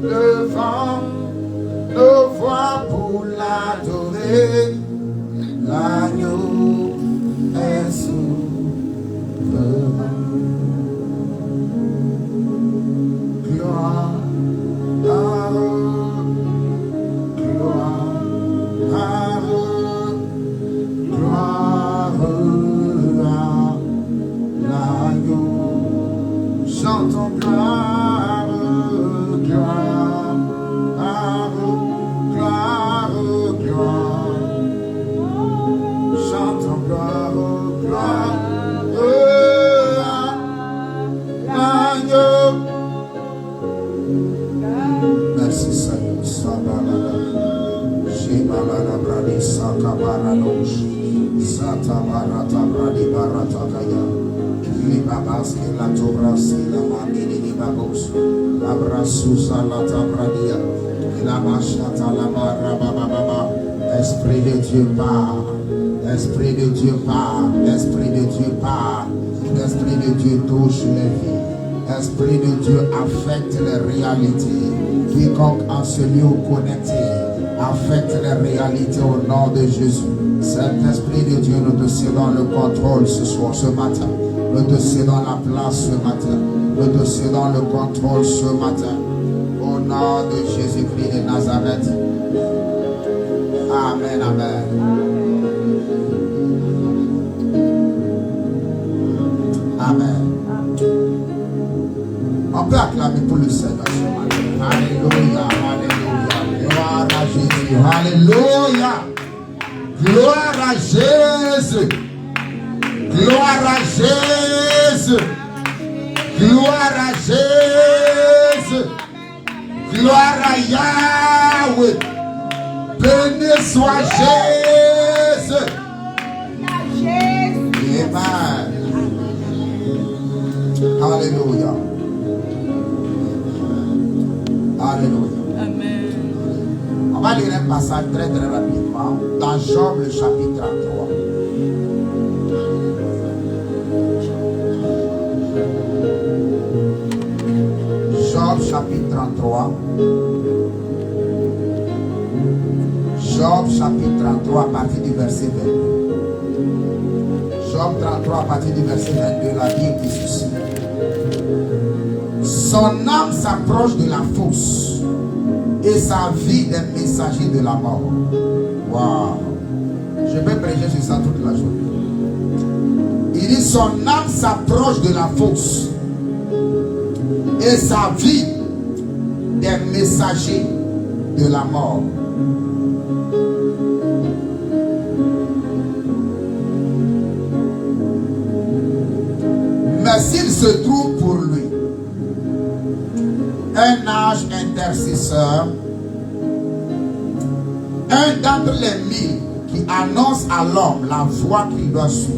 levant nos voix pour l'adorer. L'agneau est souverain. Gloire, gloire, gloire à l'agneau. Chantons gloire, gloire, gloire, gloire. Chantons gloire, gloire à l'agneau. Merci Seigneur. Sabalala, Shibalala Bradi Sakabaranos, Satabarata Bradi Baratakaya, Libabas la Tobras, la Mamini Babos, Abrasusa la Tabradia, la Machata la Barababa. Esprit de Dieu part, Esprit de Dieu part, Esprit de Dieu part, Esprit de Dieu touche les vies, Esprit de Dieu affecte les réalités. Quiconque en ce lieu connecté affecte les réalités au nom de Jésus. Saint-Esprit de Dieu, nous te cédons le contrôle ce soir, ce matin. Nous te cédons la place ce matin. Nous te cédons le contrôle ce matin. Au nom de Jésus-Christ de Nazareth. Amen, amen. Amen. On peut acclamer pour le Seigneur ce matin. Alléluia, alléluia. Gloire à Jésus. Alléluia. Gloire à Jésus. Gloire à Jésus. Gloire à Jésus. Gloire à Yahweh. Béni soit Jésus. Amen. Alléluia. Alléluia. Amen. On va lire un passage très rapidement dans Job le chapitre 33. Job chapitre 33. Job chapitre 33 à partir du verset 22. Job 33 à partir du verset 22, la Bible dit ceci. Son âme s'approche de la fosse et sa vie des messagers de la mort. Waouh! Je vais prêcher sur ça toute la journée. Il dit son âme s'approche de la fosse et sa vie des messagers de la mort. Mais s'il se trouve pour lui un ange intercesseur, un d'entre les 1000 qui annonce à l'homme la voie qu'il doit suivre,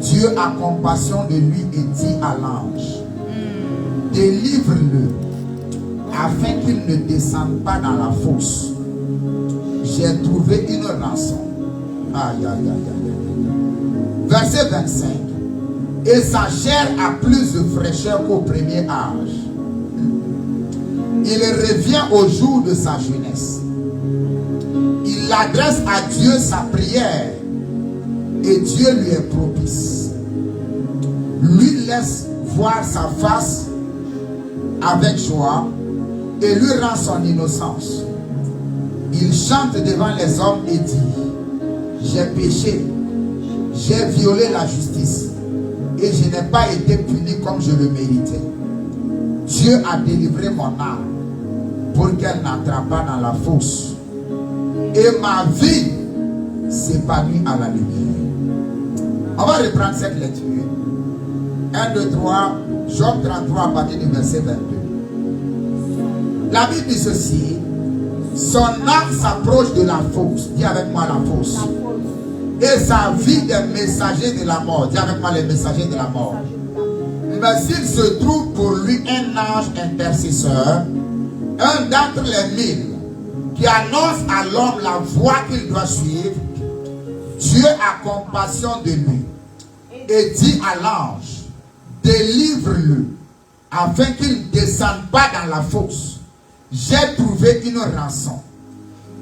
Dieu a compassion de lui et dit à l'ange, délivre-le afin qu'il ne descende pas dans la fosse. J'ai trouvé une rançon. Aïe, aïe, aïe, aïe. Verset 25. Et sa chair a plus de fraîcheur qu'au premier âge. Il revient au jour de sa jeunesse. Il adresse à Dieu sa prière et Dieu lui est propice. Lui laisse voir sa face avec joie et lui rend son innocence. Il chante devant les hommes et dit, j'ai péché, j'ai violé la justice et je n'ai pas été puni comme je le méritais. Dieu a délivré mon âme pour qu'elle n'entre pas dans la fosse. Et ma vie s'épanouit à la lumière. On va reprendre cette lecture. 1, 2, 3, Job 33 à partir du verset 22. La Bible dit ceci. Son âme s'approche de la fosse. Dis avec moi la fosse. Et sa vie des messagers de la mort. Dis avec moi les messagers de la mort. Mais s'il se trouve pour lui un ange intercesseur, un d'entre les 1000 qui annonce à l'homme la voie qu'il doit suivre, Dieu a compassion de lui et dit à l'ange, délivre-le afin qu'il ne descende pas dans la fosse, j'ai trouvé une rançon.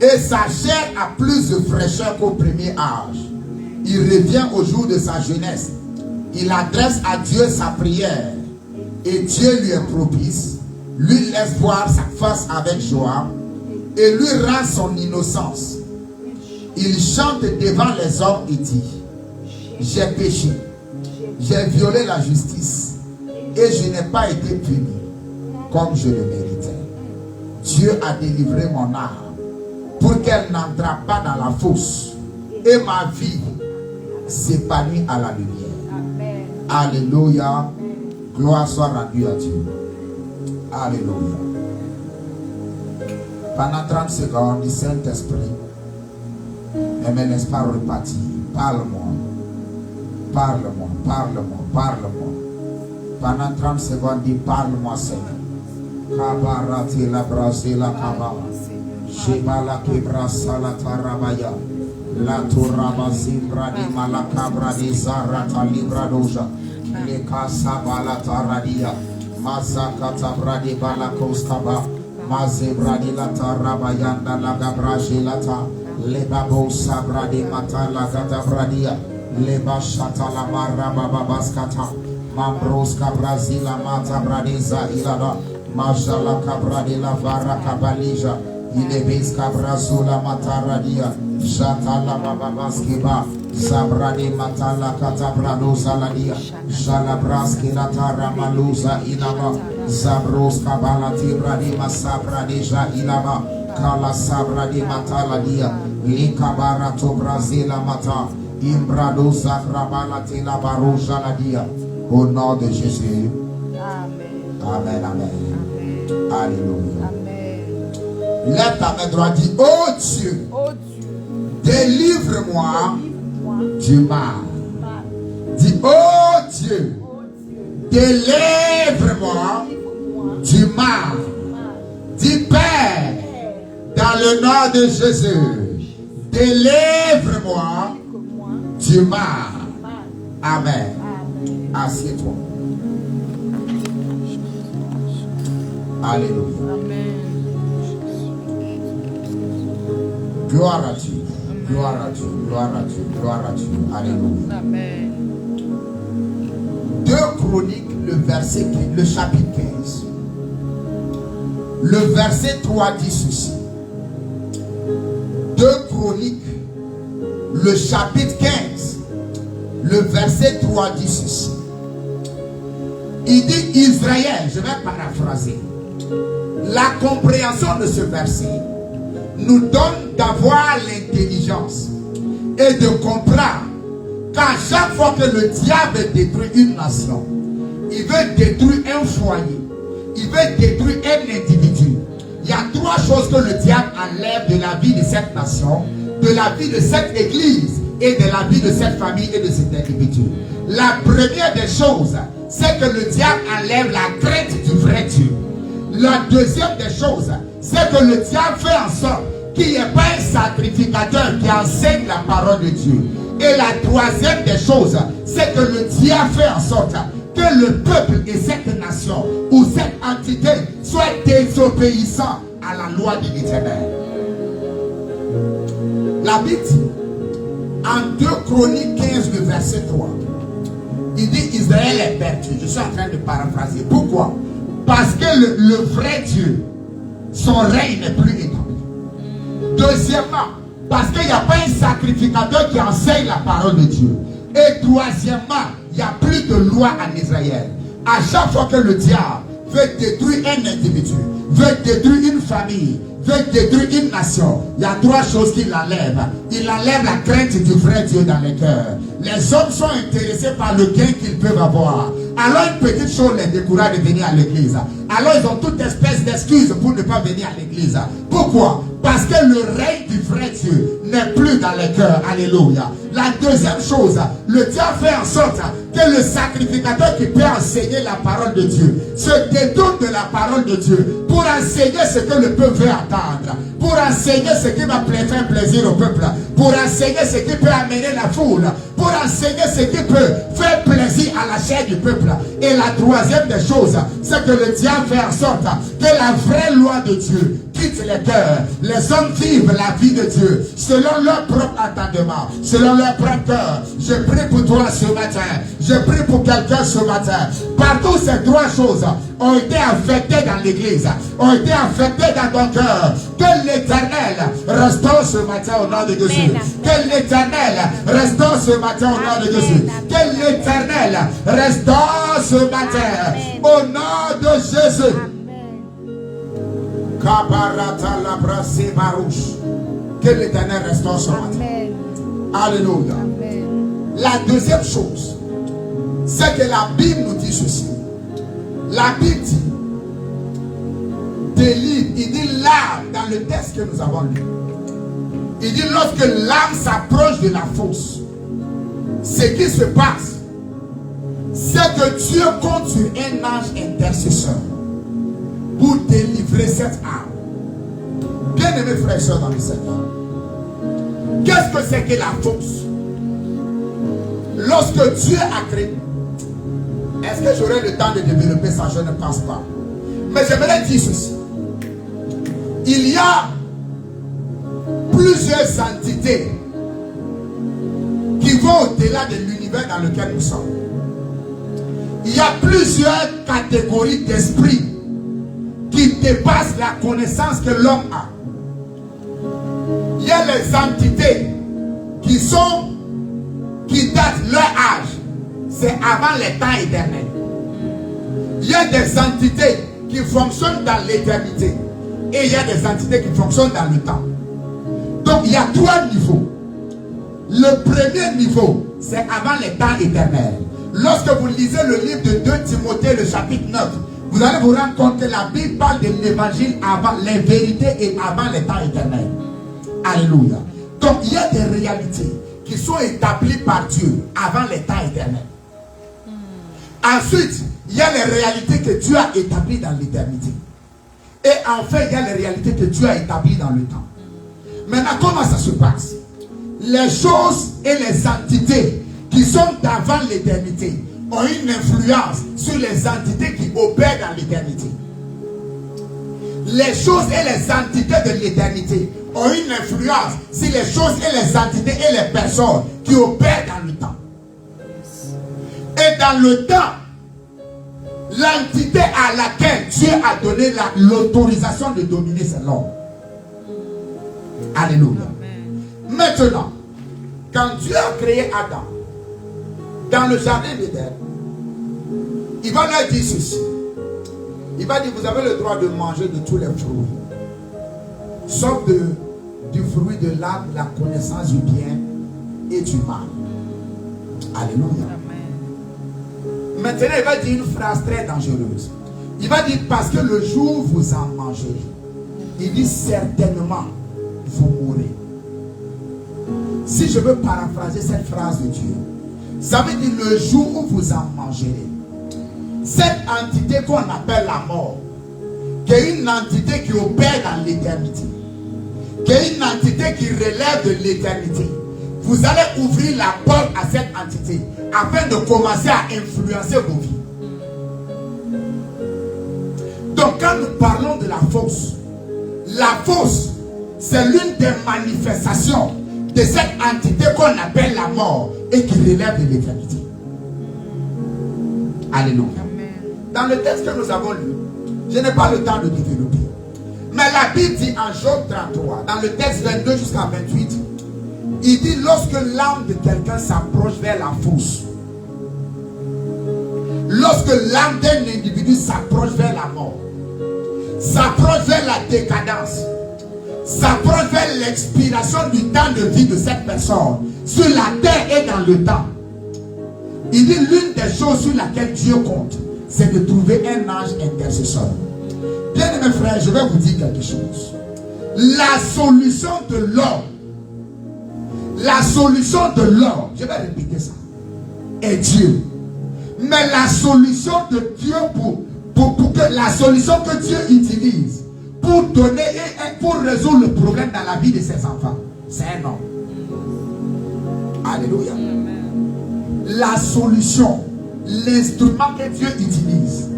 Et sa chair a plus de fraîcheur qu'au premier âge. Il revient au jour de sa jeunesse. Il adresse à Dieu sa prière. Et Dieu lui est propice, lui laisse voir sa face avec joie et lui rend son innocence. Il chante devant les hommes et dit: j'ai péché, j'ai violé la justice et je n'ai pas été puni comme je le méritais. Dieu a délivré mon âme pour qu'elle n'entre pas dans la fosse et ma vie s'épanouit à la lumière. Alléluia. Gloire soit rendue à Dieu. Alléluia. Pendant 30 secondes, du Saint-Esprit, ne me laisse pas repartir. Parle-moi. Parle-moi, parle-moi, parle-moi. Pendant 30 secondes, dis: parle-moi, Seigneur. Kabarati la brasila kaba. Shibala kibrasa la tarabaya. La turaba zimbra di malakabra di zarata libra doja. Le kasabala taradia. Mazakata bradi balakoskaba. Mazebra di la tarabayanda la gabraji lata. Le babo sabra di mata la gata bradia. Le bashata la maraba babaskata. Mambroska brazila mata bradiza ilada. Majala kabradi la vara kabalija. Ilebis kabrazula mataradia. Jatala babaskiba. Zabradi matala katabrado zaladia. Jalabraski latara maluza inaba. Zabroska balati bradi masabradi ja inaba. Kala sabradi mataladia. Likabara to brazila mata. Imbrado zakrabalati la baro jaladia. Au nom de Jésus. Amen. Amen, amen. Alléluia. Lève ta main droite, dis: oh Dieu, délivre-moi du mal. Dis: oh Dieu, délivre-moi du mal. Dis: Père, dans le nom de Jésus, délivre-moi du mal. Amen. Assieds-toi. Alléluia. Amen. Gloire à Dieu. Gloire à Dieu. Gloire à Dieu. Gloire à Dieu. Alléluia. Amen. 2 Chroniques, le chapitre 15. Le verset 3 dit ceci. 2 Chroniques, le chapitre 15. Le verset 3 dit ceci. Il dit: Israël, je vais paraphraser. La compréhension de ce verset nous donne d'avoir l'intelligence et de comprendre qu'à chaque fois que le diable détruit une nation, il veut détruire un foyer, il veut détruire un individu. Il y a 3 choses que le diable enlève de la vie de cette nation, de la vie de cette église et de la vie de cette famille et de cet individu. La première des choses, c'est que le diable enlève la crainte du vrai Dieu. La deuxième des choses, c'est que le diable fait en sorte qu'il n'y ait pas un sacrificateur qui enseigne la parole de Dieu. Et la troisième des choses, c'est que le diable fait en sorte que le peuple et cette nation ou cette entité soient désobéissants à la loi de l'Éternel. La Bible dit, en 2 Chroniques 15, le verset 3, il dit: Israël est perdu. Je suis en train de paraphraser. Pourquoi? Parce que le vrai Dieu, son règne n'est plus établi. Deuxièmement, parce qu'il n'y a pas un sacrificateur qui enseigne la parole de Dieu. Et troisièmement, il n'y a plus de loi en Israël. À chaque fois que le diable veut détruire un individu, veut détruire une famille, veut détruire une nation, il y a 3 choses qu'il enlève. Il enlève la crainte du vrai Dieu dans les cœurs. Les hommes sont intéressés par le gain qu'ils peuvent avoir. Alors une petite chose les décourage de venir à l'église. Alors ils ont toute espèce d'excuses pour ne pas venir à l'église. Pourquoi? Parce que le règne du vrai Dieu n'est plus dans les cœurs. Alléluia. La deuxième chose, le diable fait en sorte que le sacrificateur qui peut enseigner la parole de Dieu se détourne de la parole de Dieu pour enseigner ce que le peuple veut attendre, pour enseigner ce qui va faire plaisir au peuple, pour enseigner ce qui peut amener la foule, pour enseigner ce qui peut faire plaisir à la chair du peuple. Et la troisième des choses, c'est que le diable fait en sorte que la vraie loi de Dieu quitte les cœurs. Les hommes vivent la vie de Dieu selon leur propre entendement, selon leur propre cœur. Je prie pour toi ce matin. Je prie pour quelqu'un ce matin. Partout ces trois choses ont été affectées dans l'église, ont été affectées dans ton cœur. Que l'Éternel restaure ce matin au nom de Jésus. Que l'Éternel restaure ce matin au nom de Jésus. Que l'Éternel restaure ce matin au nom de Jésus. Que l'Éternel restaure ce matin. Alléluia. La deuxième chose, c'est que la Bible nous dit ceci. La Bible dit, il dit l'âme, dans le texte que nous avons lu, il dit lorsque l'âme s'approche de la fosse, ce qui se passe, c'est que Dieu compte sur un ange intercesseur pour délivrer cette âme. Bien-aimés frères et sœurs dans le Seigneur, qu'est-ce que c'est que la fosse? Lorsque Dieu a créé, est-ce que j'aurai le temps de développer ça? Je ne pense pas. Mais j'aimerais dire ceci. Il y a plusieurs entités qui vont au-delà de l'univers dans lequel nous sommes. Il y a plusieurs catégories d'esprits qui dépassent la connaissance que l'homme a. Il y a les entités qui datent leur âge. C'est avant les temps éternels. Il y a des entités qui fonctionnent dans l'éternité. Et il y a des entités qui fonctionnent dans le temps. Donc il y a trois niveaux. Le premier niveau, c'est avant les temps éternels. Lorsque vous lisez le livre de 2 Timothée, le chapitre 9, vous allez vous rendre compte que la Bible parle de l'évangile avant les vérités et avant les temps éternels. Alléluia. Donc il y a des réalités qui sont établies par Dieu avant les temps éternels. Ensuite, il y a les réalités que Dieu a établies dans l'éternité. Et enfin, il y a les réalités que Dieu a établies dans le temps. Maintenant, comment ça se passe? Les choses et les entités qui sont d'avant l'éternité ont une influence sur les entités qui opèrent dans l'éternité. Les choses et les entités de l'éternité ont une influence sur les choses et les entités et les personnes qui opèrent dans le temps. Et dans le temps, l'entité à laquelle Dieu a donné l'autorisation de dominer, c'est l'homme. Alléluia. Maintenant, quand Dieu a créé Adam dans le jardin d'Éden, il va leur dire ceci. Il va dire, vous avez le droit de manger de tous les fruits, sauf du fruit de l'arbre de la connaissance du bien et du mal. Alléluia. Maintenant, il va dire une phrase très dangereuse. Il va dire, parce que le jour où vous en mangerez, il dit certainement, vous mourrez. Si je veux paraphraser cette phrase de Dieu, ça veut dire le jour où vous en mangerez, cette entité qu'on appelle la mort, qui est une entité qui opère dans l'éternité, qui est une entité qui relève de l'éternité, vous allez ouvrir la porte à cette entité afin de commencer à influencer vos vies. Donc quand nous parlons de la fosse, c'est l'une des manifestations de cette entité qu'on appelle la mort et qui relève de l'éternité. Alléluia. Dans le texte que nous avons lu, je n'ai pas le temps de développer, mais la Bible dit en Job 33, dans le texte 22 jusqu'à 28, il dit lorsque l'âme de quelqu'un s'approche vers la fosse, lorsque l'âme d'un individu s'approche vers la mort, s'approche vers la décadence, s'approche vers l'expiration du temps de vie de cette personne sur la terre et dans le temps, il dit l'une des choses sur laquelle Dieu compte, c'est de trouver un ange intercesseur. Bien aimés frères, je vais vous dire quelque chose. La solution de l'homme, je vais répéter ça, est Dieu. Mais la solution de Dieu la solution que Dieu utilise pour donner et pour résoudre le problème dans la vie de ses enfants, c'est un homme. Alléluia. La solution, l'instrument que Dieu utilise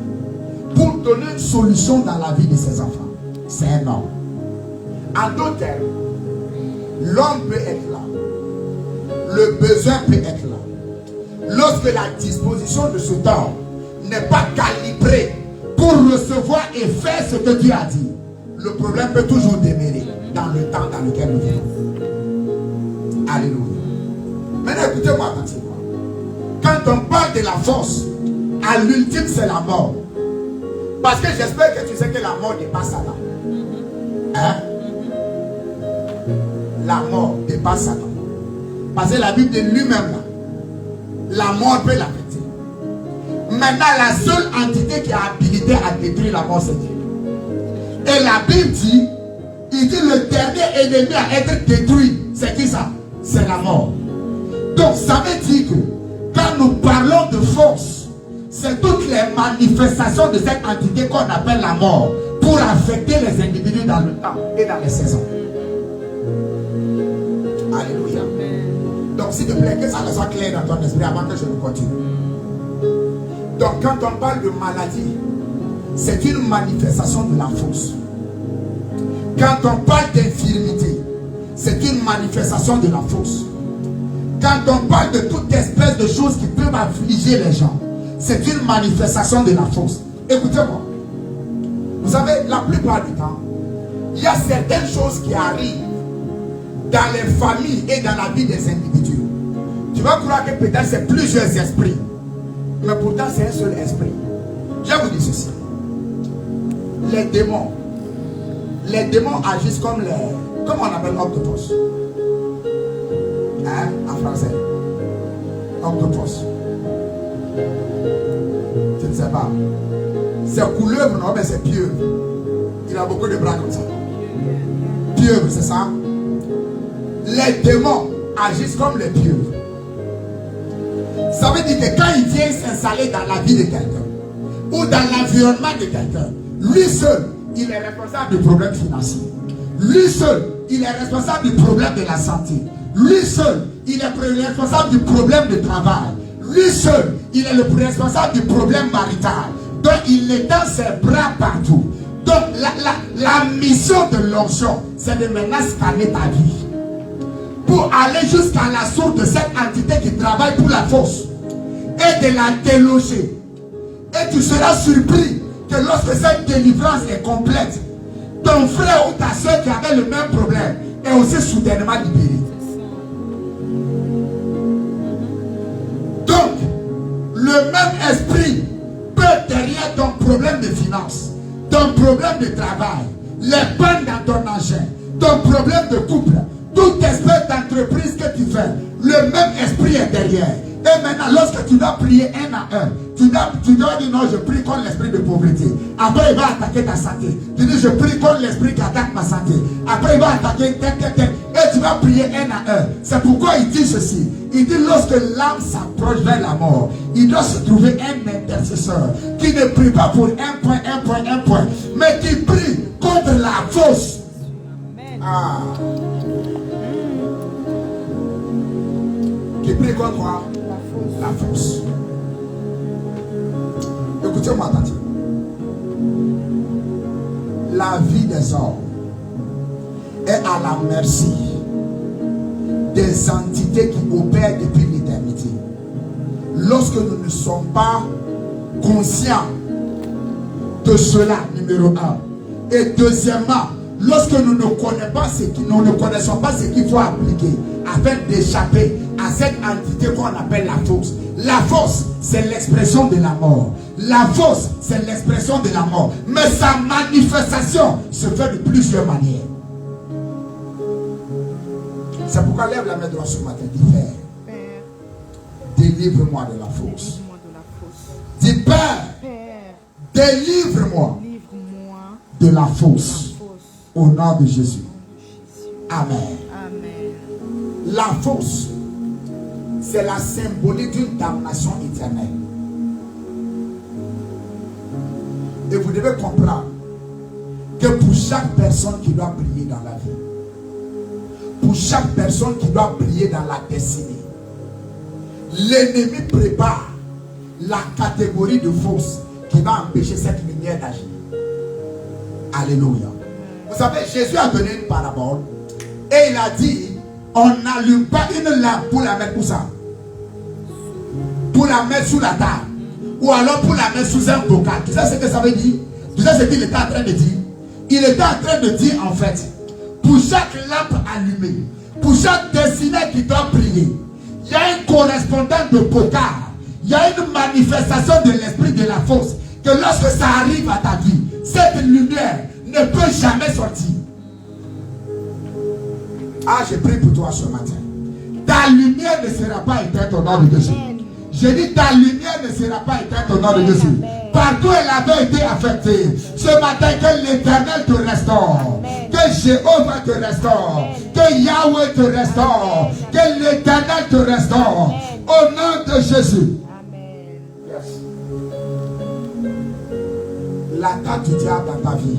pour donner une solution dans la vie de ses enfants. C'est un homme. En d'autres termes, l'homme peut être là. Le besoin peut être là. Lorsque la disposition de cet homme n'est pas calibrée pour recevoir et faire ce que Dieu a dit, le problème peut toujours demeurer dans le temps dans lequel nous vivons. Alléluia. Maintenant, écoutez-moi attentivement. Quand on parle de la force, à l'ultime, c'est la mort. Parce que j'espère que tu sais que la mort dépasse Satan. Hein? La mort dépasse Satan. Parce que la Bible dit lui-même là, la mort peut l'affecter. Maintenant, la seule entité qui a habilité à détruire la mort, c'est Dieu. Et la Bible dit, il dit le dernier ennemi à être détruit, c'est qui ça? C'est la mort. Donc ça veut dire que quand nous parlons de force, c'est toutes les manifestations de cette entité qu'on appelle la mort pour affecter les individus dans le temps et dans les saisons. Alléluia. Donc s'il te plaît, que ça soit clair dans ton esprit avant que je ne continue. Donc quand on parle de maladie, c'est une manifestation de la force. Quand on parle d'infirmité, c'est une manifestation de la force. Quand on parle de toute espèce de choses qui peuvent affliger les gens, c'est une manifestation de la force. Écoutez-moi. Vous savez, la plupart du temps, il y a certaines choses qui arrivent dans les familles et dans la vie des individus. Tu vas croire que peut-être c'est plusieurs esprits. Mais pourtant c'est un seul esprit. Je vous dis ceci. Les démons agissent comme les... Comment on appelle octopus? Hein? En français. Octopus. Je ne sais pas. C'est couleuvre, non? Mais c'est pieuvre. Il a beaucoup de bras comme ça. Pieuvre, c'est ça? Les démons agissent comme les pieuvres. Ça veut dire que quand il vient s'installer dans la vie de quelqu'un ou dans l'environnement de quelqu'un, lui seul, il est responsable du problème financier. Lui seul, il est responsable du problème de la santé. Lui seul, il est responsable du problème de travail. Lui seul, il est le responsable du problème marital. Donc il étend ses bras partout. Donc la mission de l'onction, c'est de maintenant scanner ta vie pour aller jusqu'à la source de cette entité qui travaille pour la force et de la déloger. Et tu seras surpris que lorsque cette délivrance est complète, ton frère ou ta soeur qui avait le même problème est aussi soudainement libéré. Donc, le même esprit peut derrière ton problème de finances, ton problème de travail, les pannes dans ton engin, ton problème de couple, toute espèce d'entreprise que tu fais, le même esprit est derrière. Et maintenant, lorsque tu dois prier un à un, tu dois dire non, je prie contre l'esprit de pauvreté. Après, il va attaquer ta santé. Tu dis, je prie contre l'esprit qui attaque ma santé. Après, il va attaquer tel. Et tu vas prier un à un. C'est pourquoi il dit ceci. Il dit, lorsque l'âme s'approche vers la mort, il doit se trouver un intercesseur qui ne prie pas pour un point, mais qui prie contre la fausse. Ah. Qui prie contre quoi? La force. Écoutez-moi attentivement. La vie des hommes est à la merci des entités qui opèrent depuis l'éternité. Lorsque nous ne sommes pas conscients de cela, numéro 1. Et deuxièmement, lorsque nous ne connaissons pas ce qu'il faut appliquer afin d'échapper à cette entité qu'on appelle la force. La force, c'est l'expression de la mort. La force, c'est l'expression de la mort. Mais sa manifestation se fait de plusieurs manières. C'est pourquoi lève la main droite ce matin. Dis, Père, délivre-moi de la force. Dis, Père, délivre-moi de la force. Au nom de Jésus. Amen. La force, c'est la symbolique d'une damnation éternelle. Et vous devez comprendre que pour chaque personne qui doit briller dans la vie, pour chaque personne qui doit briller dans la destinée, l'ennemi prépare la catégorie de force qui va empêcher cette lumière d'agir. Alléluia. Vous savez, Jésus a donné une parabole et il a dit, on n'allume pas une lampe pour la mettre où ça? Pour la mettre sous la table. Ou alors pour la mettre sous un bocal. Tu sais ce que ça veut dire? Tu sais ce qu'il était en train de dire? Il était en train de dire en fait, pour chaque lampe allumée, pour chaque destiné qui doit prier, il y a un correspondant de bocal. Il y a une manifestation de l'esprit de la force. Que lorsque ça arrive à ta vie, cette lumière ne peut jamais sortir. Ah, je prie pour toi ce matin. Ta lumière ne sera pas éteinte au nom de Jésus. Je dis ta lumière ne sera pas éteinte au nom de Jésus. Partout elle avait été affectée. Ce matin, que l'Éternel te restaure. Que Jéhovah te restaure. Que Yahweh te restaure. Que l'Éternel te restaure. Au nom de Jésus. Yes. L'attaque du diable dans ta vie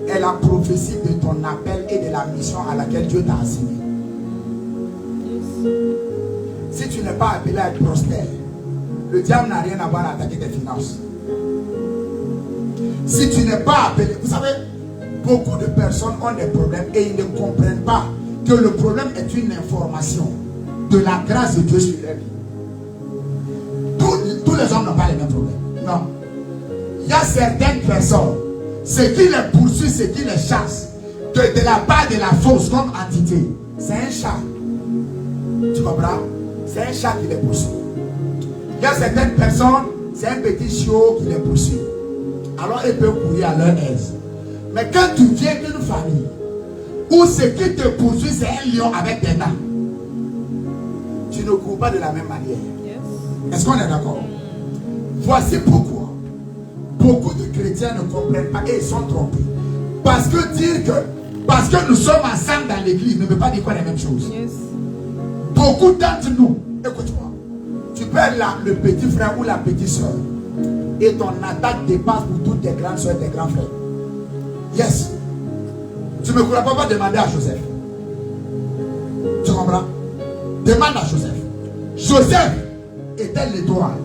est la prophétie de ton appel et de la mission à laquelle Dieu t'a assigné. Si tu n'es pas appelé à être prospère, le diable n'a rien à voir à attaquer tes finances. Si tu n'es pas appelé, vous savez, beaucoup de personnes ont des problèmes et ils ne comprennent pas que le problème est une information de la grâce de Dieu sur leur vie. Tous les hommes n'ont pas les mêmes problèmes. Non. Il y a certaines personnes, ce qui les poursuit, ce qui les chasse, de la part de la force comme entité, c'est un chat. Tu comprends? C'est un chat qui les poursuit. Il y a certaines personnes, c'est un petit chiot qui les poursuit. Alors ils peuvent courir à leur aise. Mais quand tu viens d'une famille où ce qui te poursuit, c'est un lion avec des dents, tu ne cours pas de la même manière. Est-ce qu'on est d'accord? Voici pourquoi beaucoup de chrétiens ne comprennent pas et ils sont trompés. Parce que nous sommes ensemble dans l'église ne veut pas dire quoi la même chose. Beaucoup d'entre nous, écoute-moi, tu peux être là, le petit frère ou la petite soeur, et ton attaque dépasse pour toutes tes grandes soeurs et tes grands frères. Yes. Tu ne me crois pas demander à Joseph. Tu comprends? Demande à Joseph. Joseph était l'étoile.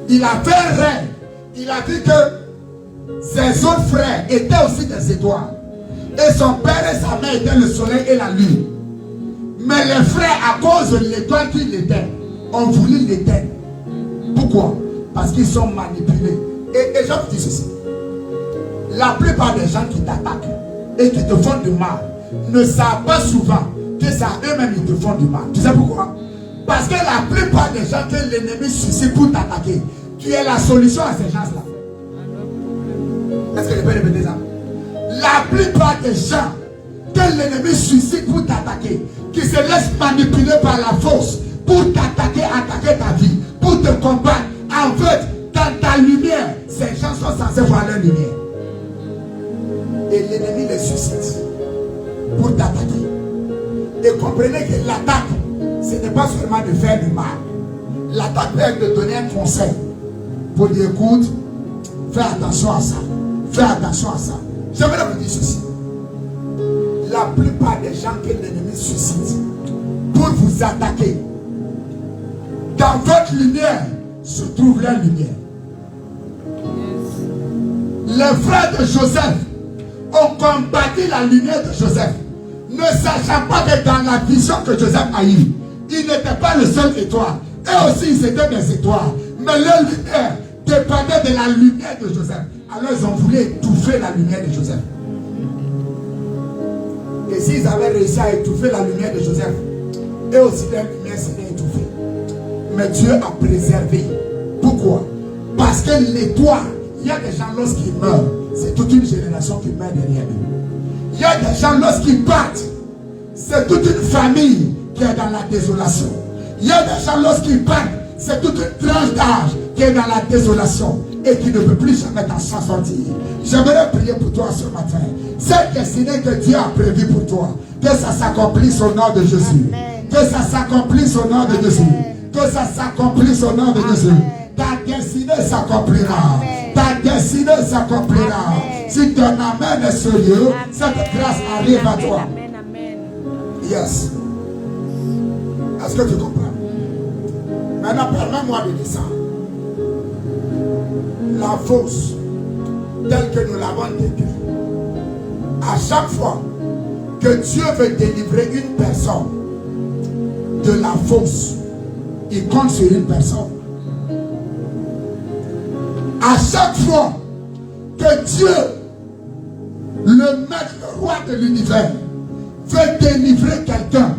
Il avait un rêve. Il a vu que ses autres frères étaient aussi des étoiles. Et son père et sa mère étaient le soleil et la lune. Mais les frères, à cause de l'étoile qu'il était, ont voulu l'éteindre. Pourquoi? Parce qu'ils sont manipulés. Et je vous dis ceci. La plupart des gens qui t'attaquent et qui te font du mal ne savent pas souvent que c'est à eux-mêmes qui te font du mal. Tu sais pourquoi? Parce que la plupart des gens que l'ennemi suscite pour t'attaquer, tu es la solution à ces gens-là. Est-ce que je peux répéter ça? La plupart des gens que l'ennemi suscite pour t'attaquer, qui se laissent manipuler par la force pour t'attaquer, attaquer ta vie, pour te combattre, en fait, dans ta lumière, ces gens sont censés voir leur lumière. Et l'ennemi les suscite pour t'attaquer. Et comprenez que l'attaque, ce n'est pas seulement de faire du mal. L'attaque peut être de donner un conseil pour dire écoute, fais attention à ça, fais attention à ça. J'aimerais vous dire ceci. La plupart des gens que l'ennemi suscite pour vous attaquer, dans votre lumière se trouve leur lumière. Les frères de Joseph ont combattu la lumière de Joseph, ne sachant pas que dans la vision que Joseph a eue, il n'était pas le seul étoile. Eux aussi, ils étaient des étoiles. Mais leur lumière dépendait de la lumière de Joseph. Alors, ils ont voulu étouffer la lumière de Joseph. Et s'ils avaient réussi à étouffer la lumière de Joseph, eux aussi, leur lumière serait étouffée. Mais Dieu a préservé. Pourquoi? Parce que l'étoile, il y a des gens, lorsqu'ils meurent, c'est toute une génération qui meurt derrière eux. Il y a des gens, lorsqu'ils partent, c'est toute une famille qui est dans la désolation. Il y a des gens, lorsqu'ils partent, c'est toute une tranche d'âge qui est dans la désolation et qui ne peut plus jamais s'en sortir. J'aimerais prier pour toi ce matin. Cette destinée que Dieu a prévue pour toi, que ça s'accomplisse au nom de Jésus. Amen. Que ça s'accomplisse au nom de Jésus. Que ça s'accomplisse au nom de Jésus. Ta destinée s'accomplira. Ta destinée s'accomplira. Si ton amen est sérieux, cette grâce arrive à toi. Yes. Est-ce que tu comprends? Maintenant, permets-moi de dire ça. la fosse telle que nous l'avons décrite. À chaque fois que Dieu veut délivrer une personne de la fosse, il compte sur une personne. À chaque fois que Dieu, le maître, le roi de l'univers, veut délivrer quelqu'un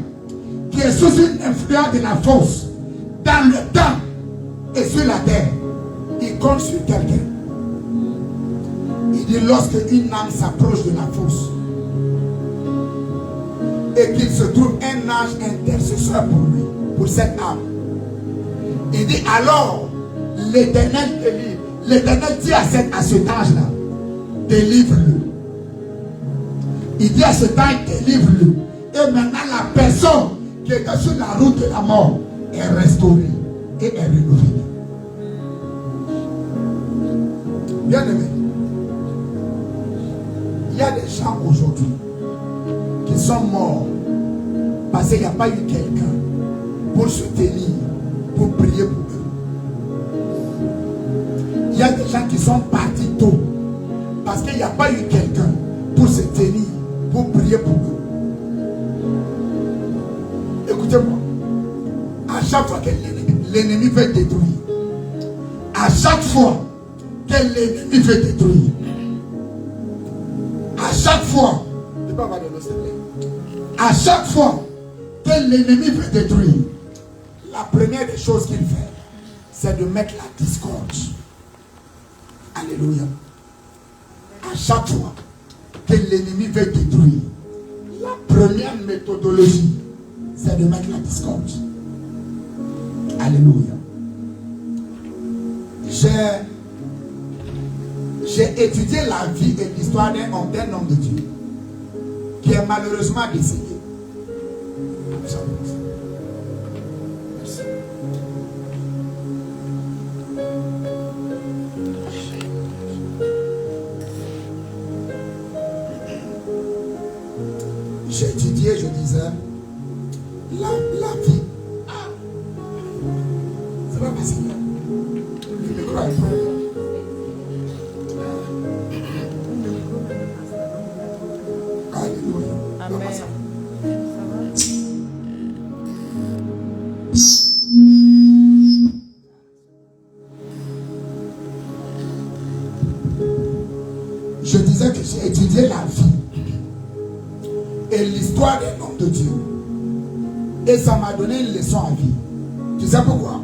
qui est sous une influence de la fosse, dans le temps et sur la terre, il compte sur quelqu'un. Il dit lorsque une âme s'approche de la fosse et qu'il se trouve un ange intercesseur pour lui, pour cette âme, il dit alors l'Éternel délivre. L'Éternel dit à cet ange-là, délivre-le. Il dit à cet ange, délivre-le. Et maintenant la personne qui est sur la route de la mort est restaurée et est rénovée. Bien aimé, il y a des gens aujourd'hui qui sont morts parce qu'il n'y a pas eu quelqu'un pour se tenir, pour prier pour eux. Il y a des gens qui sont partis tôt parce qu'il n'y a pas eu quelqu'un pour se tenir, pour prier pour eux. Écoutez-moi, à chaque fois que l'ennemi veut détruire, à chaque fois que l'ennemi veut détruire, à chaque fois, à chaque fois que l'ennemi veut détruire, la première des choses qu'il fait, c'est de mettre la discorde. Alléluia. À chaque fois que l'ennemi veut détruire, la première méthodologie, c'est de mettre la discorde. Alléluia. J'ai étudié la vie et l'histoire d'un homme de Dieu qui est malheureusement décédé. Merci. J'ai étudié, je disais, la vie. C'est pas facile. Le micro est bon. Alléluia. Amen. Je disais que j'ai étudié la vie et l'histoire d'un homme de Dieu. Et ça m'a donné une leçon à vie. Tu sais pourquoi?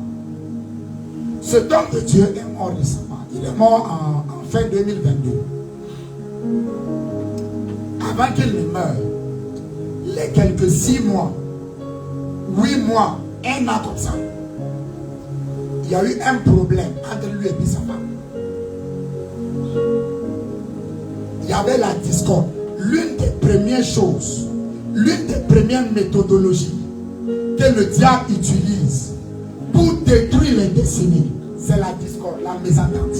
Cet homme de Dieu est mort récemment. Il est mort en fin 2022. Avant qu'il ne meure, les quelques 6 mois, 8 mois, 1 an comme ça, il y a eu un problème entre lui et puis sa femme. Il y avait la discorde. L'une des premières choses, l'une des premières méthodologies que le diable utilise pour détruire les destinées, c'est la discorde, la mésentente.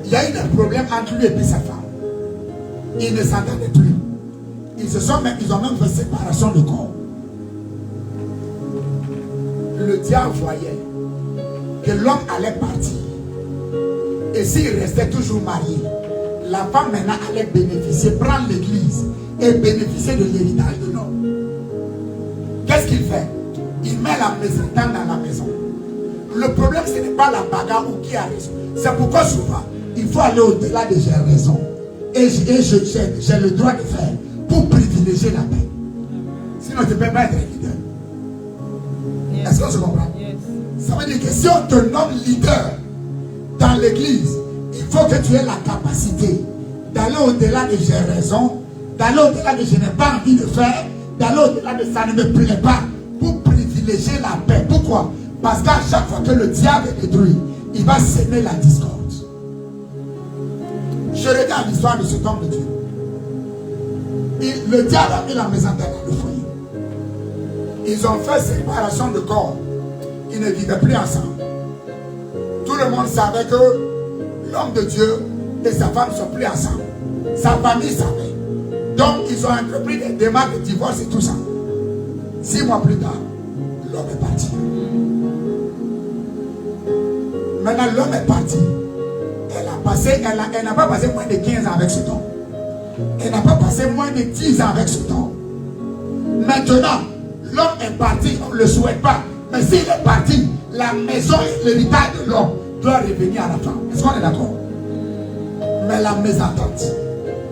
Il y a eu un problème entre lui et puis sa femme. Ils ne s'entendaient plus. Ils ont même fait séparation de corps. Le diable voyait que l'homme allait partir. Et s'il restait toujours marié, la femme maintenant allait bénéficier, prendre l'église et bénéficier de l'héritage de l'homme. Qu'est-ce qu'il fait? Il met la mésentente dans la maison. Le problème, ce n'est pas la bagarre ou qui a raison. C'est pourquoi souvent, il faut aller au-delà de j'ai raison. Et j'ai le droit de faire pour privilégier la paix. Sinon, tu ne peux pas être leader. Yes. Est-ce qu'on se comprend? Yes. Ça veut dire que si on te nomme leader dans l'église, il faut que tu aies la capacité d'aller au-delà de j'ai raison, d'aller au-delà de je n'ai pas envie de faire, d'aller au-delà de ça ne me plaît pas, pour privilégier la paix. Pourquoi? Parce qu'à chaque fois que le diable est détruit, il va semer la discorde. Je regarde l'histoire de cet homme de Dieu. Le diable a mis la maison dans le foyer. Ils ont fait séparation de corps. Ils ne vivaient plus ensemble. Tout le monde savait que l'homme de Dieu et sa femme ne sont plus ensemble. Sa famille savait. Donc ils ont entrepris des démarches de divorce et tout ça. 6 mois plus tard, l'homme est parti. Maintenant, l'homme est parti. Elle n'a pas passé moins de 15 ans avec cet homme. Elle n'a pas passé moins de 10 ans avec cet homme. Maintenant, l'homme est parti, on ne le souhaite pas. Mais s'il est parti, la maison et l'héritage de l'homme doit revenir à la femme. Est-ce qu'on est d'accord? Mais la mésentente,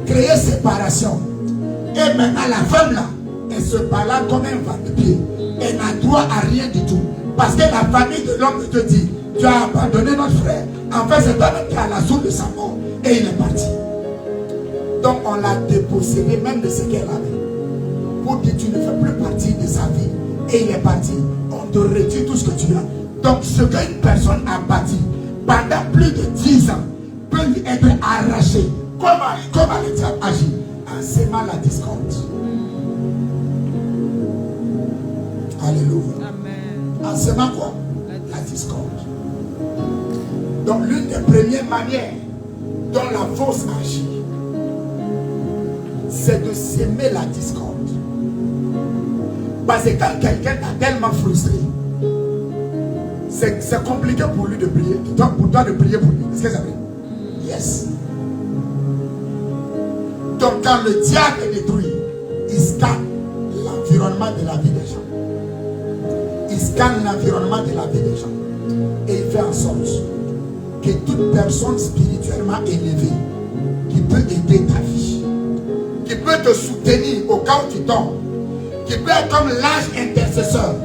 créer séparation. Et maintenant, la femme là, elle se balade comme un va-de-pied. Elle n'a droit à rien du tout. Parce que la famille de l'homme te dit, tu as abandonné notre frère. En fait, c'est toi-même qui as la source de sa mort. Et il est parti. Donc, on l'a dépossédé même de ce qu'elle avait. Pour dire, tu ne fais plus partie de sa vie. Et il est parti. On te retire tout ce que tu as. Donc, ce qu'une personne a bâti pendant plus de 10 ans peut lui être arraché. Comment le diable agit? En sémant la discorde. Alléluia. Amen. En sémant quoi? La discorde. Donc, l'une des premières manières dont la force agit, c'est de s'aimer la discorde. Parce que quand quelqu'un t'a tellement frustré, c'est compliqué pour lui de prier. Pour toi de prier pour lui. Est-ce que c'est vrai? Yes. Donc quand le diable est détruit, il scanne l'environnement de la vie des gens. Il scanne l'environnement de la vie des gens. Et il fait en sorte que toute personne spirituellement élevée qui peut aider ta vie, qui peut te soutenir au cas où tu tombes, qui peut être comme l'ange intercesseur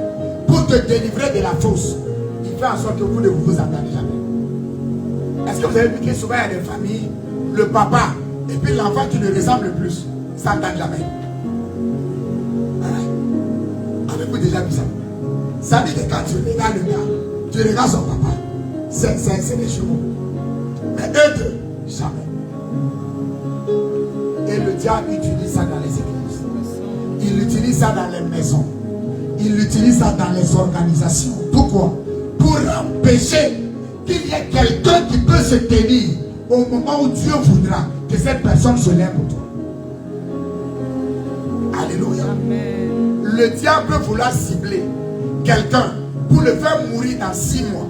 pour te délivrer de la fausse, il fait en sorte que vous ne vous entendez jamais. Est-ce que vous avez vu que souvent il y a des familles, le papa et puis l'enfant qui le ressemble le plus, ça n'entend jamais. Avez-vous déjà vu ça? Ça dit que quand tu regardes le gars, tu regardes son papa, c'est des chevaux. Mais eux deux, jamais. Et le diable utilise ça dans les églises. Il utilise ça dans les maisons. Il utilise ça dans les organisations. Pourquoi? Pour empêcher qu'il y ait quelqu'un qui peut se tenir au moment où Dieu voudra que cette personne se lève pour toi. Alléluia. Amen. Le diable peut vouloir cibler quelqu'un pour le faire mourir dans 6 mois,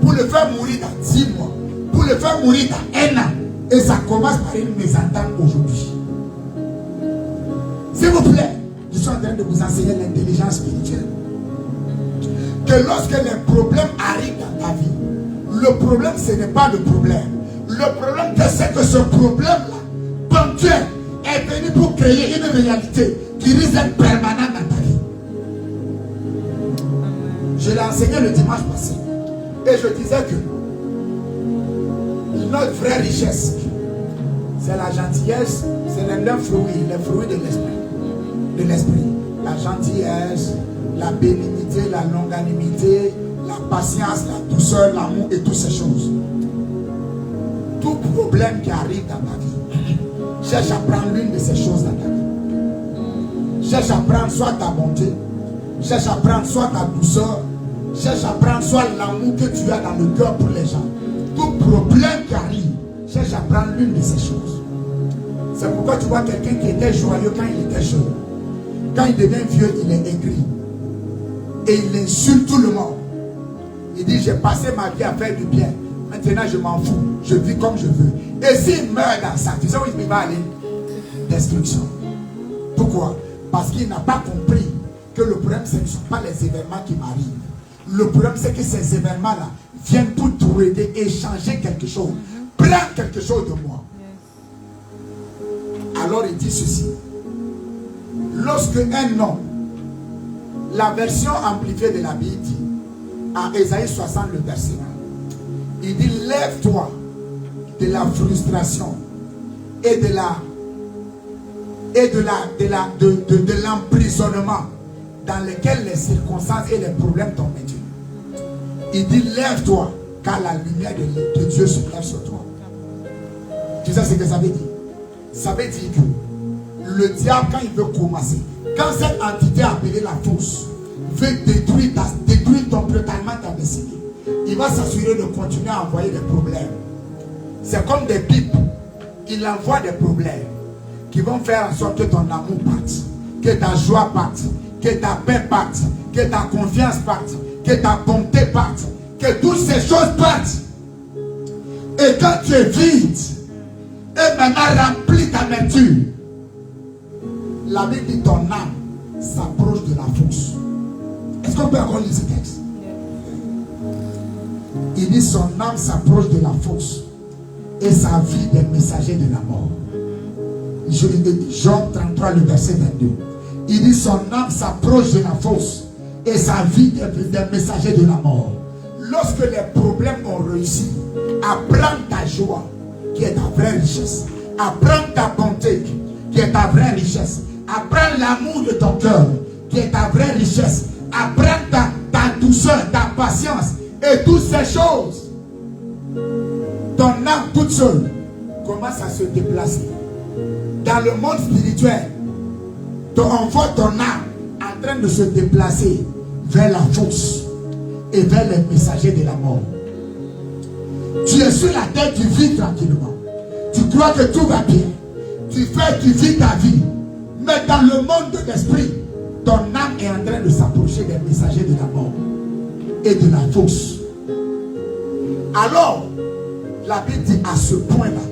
pour le faire mourir dans 10 mois, pour le faire mourir dans 1 an. Et ça commence par une mésentente aujourd'hui. S'il vous plaît, je suis en train de vous enseigner l'intelligence spirituelle. Que lorsque les problèmes arrivent dans ta vie, le problème ce n'est pas le problème. Le problème c'est que ce problème-là, ponctuel, est venu pour créer une réalité qui risque d'être permanente dans ta vie. Je l'ai enseigné le dimanche passé. Et je disais que notre vraie richesse, c'est la gentillesse, c'est les 9 fruits, les fruits de l'esprit. La gentillesse, la bénignité, la longanimité, la patience, la douceur, l'amour et toutes ces choses. Tout problème qui arrive dans ta vie, cherche à prendre l'une de ces choses dans ta vie. Cherche à prendre soit ta bonté, cherche à prendre soit ta douceur, cherche à prendre soit l'amour que tu as dans le cœur pour les gens. Tout problème qui arrive, cherche à prendre l'une de ces choses. C'est pourquoi tu vois quelqu'un qui était joyeux quand il était jeune. Quand il devient vieux, il est aigri. Et il insulte tout le monde. Il dit, j'ai passé ma vie à faire du bien. Maintenant, je m'en fous. Je vis comme je veux. Et s'il meurt dans ça, tu sais où il va aller? Destruction. Pourquoi? Parce qu'il n'a pas compris que le problème, ce ne sont pas les événements qui m'arrivent. Le problème, c'est que ces événements-là viennent pour t'aider et changer quelque chose. Prends quelque chose de moi. Alors il dit ceci. Lorsque un homme, la version amplifiée de la Bible dit, à Ésaïe 60, le verset 1, il dit, lève-toi de la frustration et de l'emprisonnement dans lequel les circonstances et les problèmes t'ont mis. Il dit, lève-toi, car la lumière de Dieu se lève sur toi. Tu sais ce que ça veut dire? Ça veut dire que le diable, quand il veut commencer, quand cette entité appelée la fausse veut détruire totalement ta destinée, il va s'assurer de continuer à envoyer des problèmes. C'est comme des pipes. Il envoie des problèmes qui vont faire en sorte que ton amour parte, que ta joie parte, que ta paix parte, que ta confiance parte, que ta bonté parte, que toutes ces choses partent. Et quand tu es vide, et maintenant rempli d'amertume, la Bible dit ton âme s'approche de la fosse. Est-ce qu'on peut encore lire ce texte? Il dit son âme s'approche de la fosse et sa vie des messagers de la mort. Jean 33, le verset 22. Il dit son âme s'approche de la fosse et sa vie des messagers de la mort. Lorsque les problèmes ont réussi à prendre ta joie, qui est ta vraie richesse, à prendre ta bonté, qui est ta vraie richesse, à prendre l'amour de ton cœur, qui est ta vraie richesse, à prendre ta douceur, ta patience et toutes ces choses, ton âme toute seule commence à se déplacer. Dans le monde spirituel, on voit ton âme en train de se déplacer vers la fosse et vers les messagers de la mort. Tu es sur la terre, tu vis tranquillement. Tu crois que tout va bien. Tu vis ta vie. Mais dans le monde de l'esprit, ton âme est en train de s'approcher des messagers de la mort et de la fosse. Alors, la Bible dit à ce point-là,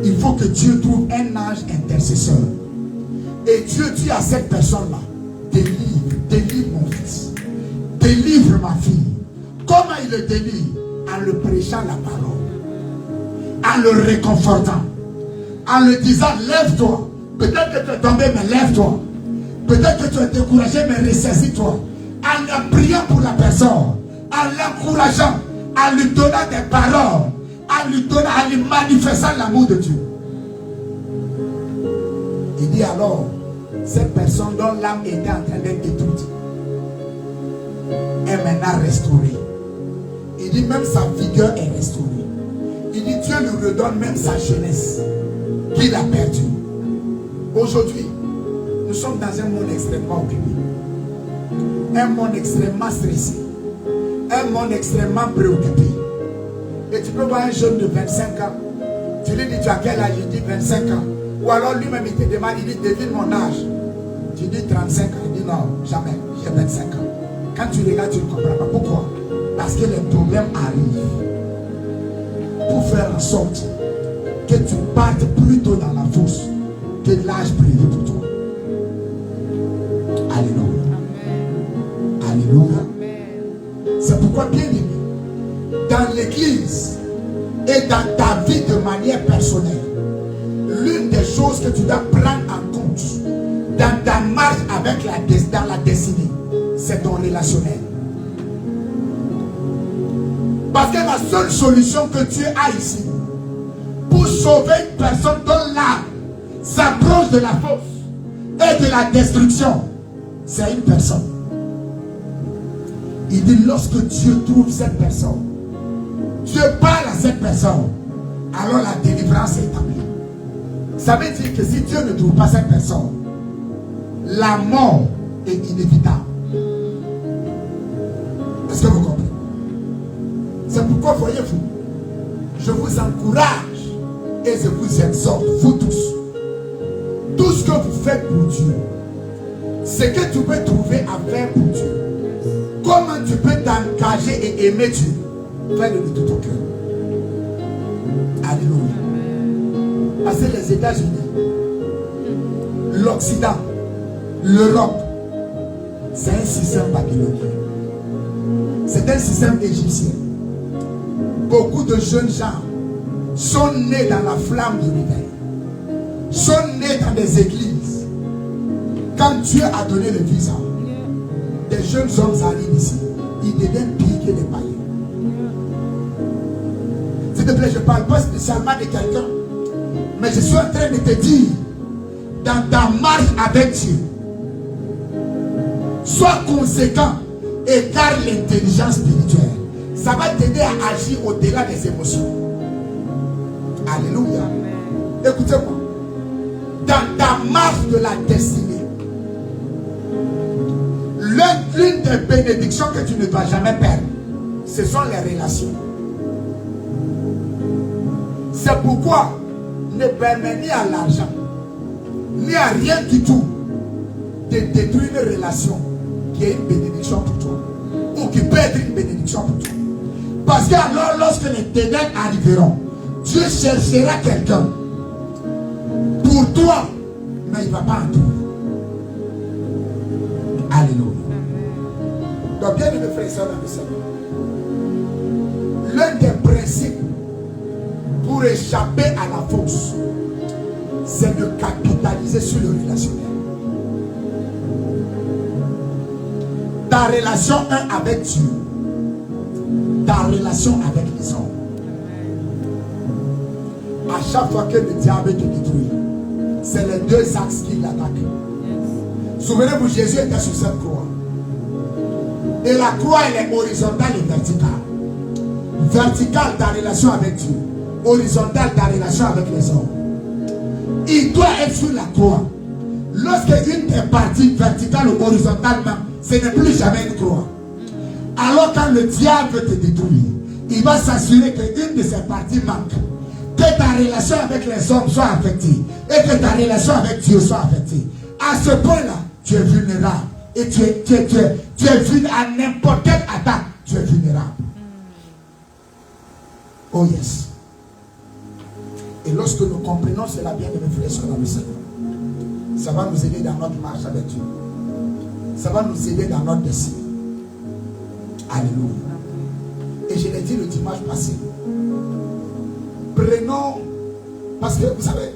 il faut que Dieu trouve un ange intercesseur. Et Dieu dit à cette personne-là, délivre mon fils, délivre ma fille. Comment il le délivre? En le prêchant la parole, en le réconfortant, en lui disant lève-toi. Peut-être que tu es tombé, mais lève-toi. Peut-être que tu es découragé, mais ressaisis-toi. En priant pour la personne, en l'encourageant, en lui donnant des paroles, en lui manifestant l'amour de Dieu. Il dit alors, cette personne dont l'âme était en train d'être détruite est maintenant restaurée. Il dit même sa vigueur est restaurée. Il dit Dieu lui redonne même sa jeunesse qu'il a perdue. Aujourd'hui, nous sommes dans un monde extrêmement occupé. Un monde extrêmement stressé. Un monde extrêmement préoccupé. Et tu peux voir un jeune de 25 ans. Tu lui dis tu as quel âge? Il dit 25 ans. Ou alors lui-même il te demande, il dit devine mon âge. Tu dis 35 ans. Il dit non, jamais, j'ai 25 ans. Quand tu regardes, tu ne comprends pas. Pourquoi? Parce que les problèmes arrivent pour faire en sorte que tu partes plus tôt dans la fosse que l'âge prévu pour toi. Alléluia. Amen. Alléluia. Amen. C'est pourquoi, bien aimé, dans l'église et dans ta vie de manière personnelle, l'une des choses que tu dois prendre en compte dans ta marche avec dans la destinée, c'est ton relationnel. Parce que la seule solution que Dieu a ici pour sauver une personne dont l'âme s'approche de la fosse et de la destruction, c'est une personne. Il dit lorsque Dieu trouve cette personne, Dieu parle à cette personne, alors la délivrance est établie. Ça veut dire que si Dieu ne trouve pas cette personne, la mort est inévitable. Est-ce que vous comprenez? C'est pourquoi, voyez-vous, je vous encourage et je vous exhorte, vous tous, tout ce que vous faites pour Dieu, ce que tu peux trouver à faire pour Dieu, comment tu peux t'engager et aimer Dieu, fais-le de tout ton cœur. Alléluia. Parce que les États-Unis, l'Occident, l'Europe, c'est un système babylonien. C'est un système égyptien. Beaucoup de jeunes gens sont nés dans la flamme de l'éveil, sont nés dans des églises. Quand Dieu a donné le visa, des jeunes hommes arrivent ici, ils deviennent pires que les païens. S'il te plaît, je ne parle pas spécialement de quelqu'un, mais je suis en train de te dire, dans ta marche avec Dieu, sois conséquent et garde l'intelligence spirituelle. Ça va t'aider à agir au-delà des émotions. Alléluia. Écoutez-moi. Dans ta marche de la destinée, l'une des bénédictions que tu ne dois jamais perdre, ce sont les relations. C'est pourquoi ne permets ni à l'argent, ni à rien du tout de détruire une relation qui est une bénédiction pour toi, ou qui peut être une bénédiction pour toi. Parce que alors, lorsque les ténèbres arriveront, Dieu cherchera quelqu'un pour toi, mais il ne va pas en tout. Alléluia. Donc, bien aimés frères et sœurs dans le Seigneur, l'un des principes pour échapper à la fausse, c'est de capitaliser sur le relationnel. Ta relation avec Dieu, ta relation avec les hommes. À chaque fois que le diable te détruit, c'est les deux axes qui l'attaquent. Souvenez-vous, Jésus était sur cette croix. Et la croix, elle est horizontale et verticale. Verticale, ta relation avec Dieu. Horizontale, ta relation avec les hommes. Il doit être sur la croix. Lorsqu'une est partie verticale ou horizontalement, ce n'est plus jamais une croix. Alors quand le diable veut te détruire, il va s'assurer qu'une de ses parties manque. Que ta relation avec les hommes soit affectée. Et que ta relation avec Dieu soit affectée. À ce point-là, tu es vulnérable. Et tu es vulnérable à n'importe quelle attaque. Tu es vulnérable. Oh yes. Et lorsque nous comprenons cela, bien de mes frères et sœurs dans le Seigneur, ça va nous aider dans notre marche avec Dieu. Ça va nous aider dans notre destin. Alléluia. Et je l'ai dit le dimanche passé. Prenons, parce que vous savez,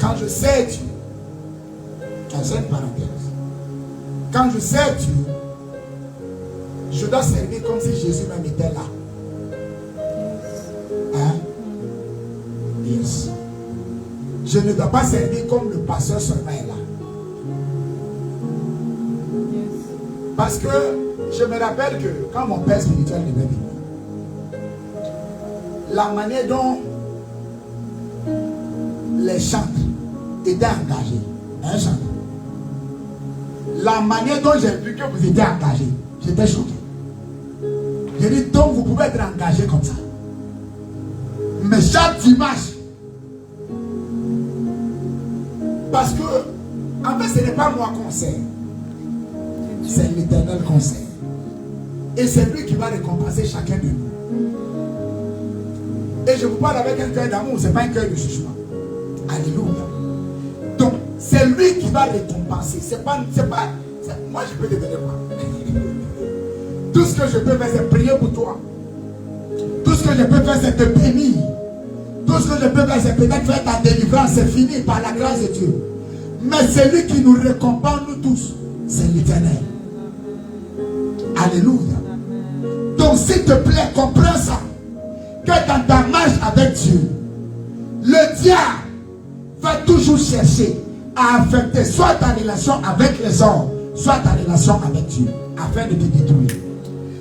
quand je sais Dieu, c'est une parenthèse. Quand je sais Dieu, je dois servir comme si Jésus même était là. Hein? Yes. Je ne dois pas servir comme le pasteur seulement est là. Parce que je me rappelle que quand mon père spirituel devait venir, la manière dont les chantres étaient engagés, un chanteur, la manière dont j'ai vu que vous étiez engagés, j'étais choqué. J'ai dit, donc vous pouvez être engagés comme ça. Mais chaque dimanche, parce que, en fait, ce n'est pas moi qu'on sert. C'est l'Éternel qu'on sert. Et c'est lui qui va récompenser chacun de nous. Et je vous parle avec un cœur d'amour, ce n'est pas un cœur de jugement. Alléluia. Donc, c'est lui qui va récompenser. Moi, je peux te donner quoi? Tout ce que je peux faire, c'est prier pour toi. Tout ce que je peux faire, c'est te bénir. Tout ce que je peux faire, c'est peut-être faire ta délivrance. C'est fini par la grâce de Dieu. Mais celui qui nous récompense, nous tous, c'est l'Éternel. Alléluia. Donc, s'il te plaît, comprends ça. Que dans ta marche avec Dieu, le diable va toujours chercher à affecter soit ta relation avec les hommes, soit ta relation avec Dieu, afin de te détruire.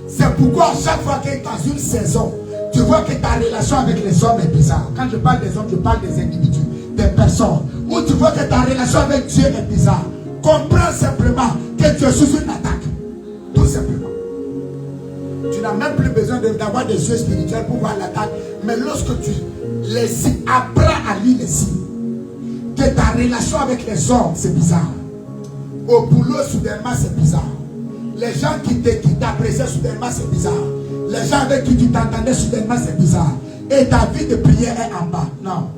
C'est pourquoi à chaque fois que dans une saison, tu vois que ta relation avec les hommes est bizarre. Quand je parle des hommes, je parle des individus, des personnes. Ou tu vois que ta relation avec Dieu est bizarre. Comprends simplement que tu es sous une attaque. Tout simplement. Tu n'as même plus besoin d'avoir des yeux spirituels pour voir l'attaque. Mais lorsque tu les signes, apprends à lire les signes. Que ta relation avec les hommes, c'est bizarre. Au boulot, soudainement, c'est bizarre. Les gens qui t'appréciaient, soudainement, c'est bizarre. Les gens avec qui tu t'entendais, soudainement, c'est bizarre. Et ta vie de prière est en bas. Non.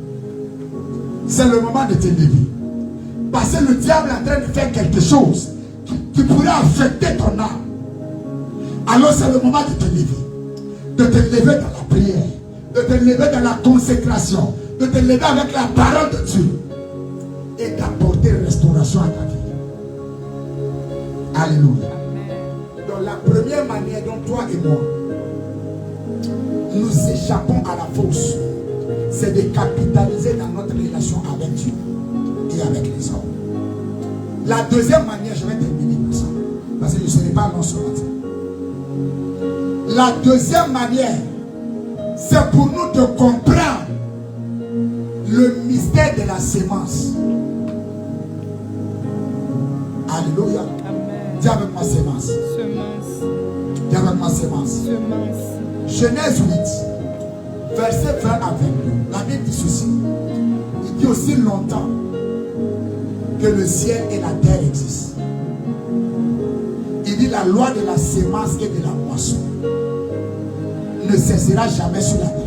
C'est le moment de te lever. Parce que le diable est en train de faire quelque chose qui pourrait affecter ton âme. Alors c'est le moment de te lever. De te lever dans la prière. De te lever dans la consécration. De te lever avec la parole de Dieu. Et d'apporter restauration à ta vie. Alléluia. Donc la première manière dont toi et moi nous échappons à la fausse, c'est de capitaliser dans notre relation avec Dieu et avec les hommes. La deuxième manière, je vais terminer par ça, parce que je ne serai pas long ce matin. La deuxième manière, c'est pour nous de comprendre le mystère de la sémence. Alléluia. Dis avec moi sémence. Semence. Dis avec moi sémence. Semence. Genèse 8, verset 20 à 22. La Bible dit ceci. Il dit aussi longtemps que le ciel et la terre existent. Il dit la loi de la sémence et de la moisson. ne cessera jamais sur la terre.